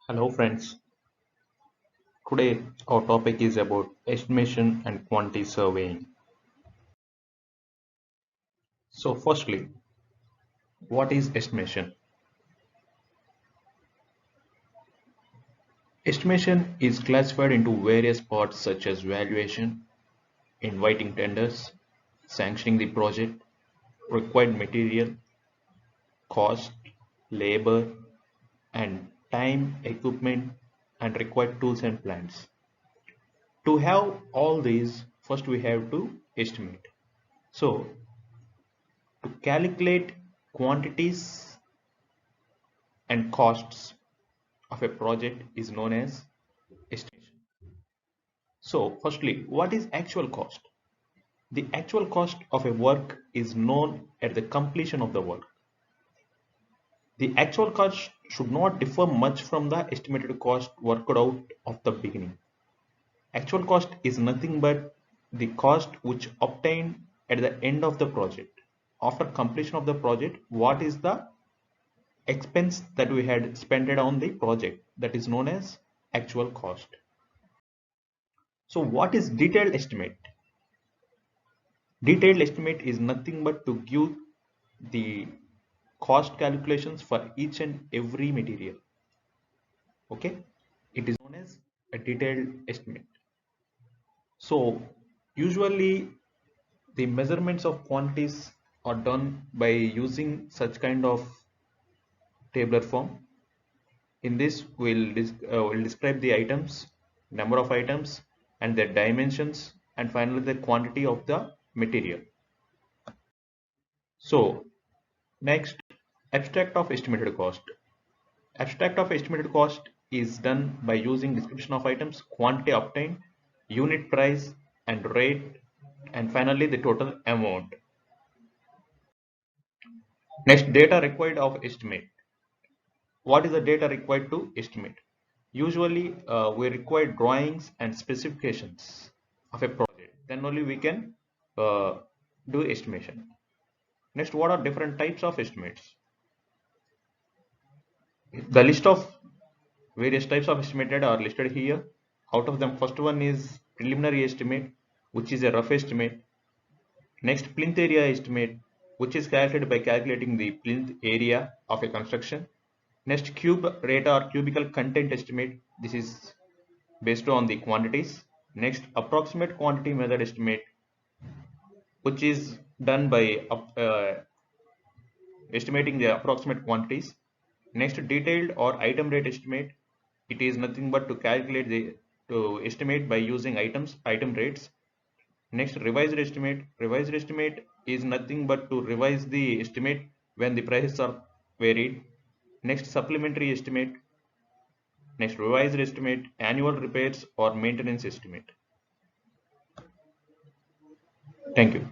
Hello friends, today our topic is about estimation and quantity surveying. So firstly, what is estimation? Estimation is classified into various parts such as valuation, inviting tenders, sanctioning the project, required material, cost, labor, and time, equipment, and required tools and plans. To have all these, first we have to estimate. So to calculate quantities and costs of a project is known as estimation. So firstly, what is actual cost? The actual cost of a work is known at the completion of the work. The actual cost should not differ much from the estimated cost worked out of the beginning. Actual cost is nothing but the cost which obtained at the end of the project. After completion of the project, what is the expense that we had spent on the project, that is known as actual cost. So what is detailed estimate? Detailed estimate is nothing but to give the cost calculations for each and every material. Okay, it is known as a detailed estimate. So usually the measurements of quantities are done by using such kind of tabular form. In this, we'll describe the items, number of items, and their dimensions, and finally the quantity of the material. So, next, abstract of estimated cost. Abstract of estimated cost is done by using description of items, quantity obtained, unit price, and rate, and finally the total amount. Next, data required of estimate. What is the data required to estimate? Usually, we require drawings and specifications of a project. Then only we can uh, do estimation. Next, what are different types of estimates? The list of various types of estimated are listed here. Out of them, first one is preliminary estimate, which is a rough estimate. Next, plinth area estimate, which is calculated by calculating the plinth area of a construction. Next, cube rate or cubical content estimate. This is based on the quantities. Next, approximate quantity method estimate, which is done by estimating the approximate quantities. Next, detailed or item rate estimate. It is nothing but to calculate the to estimate by using item rates. Next, revised estimate. Revised estimate is nothing but to revise the estimate when the prices are varied. Next, supplementary estimate. Next, revised estimate, annual repairs or maintenance estimate. Thank you.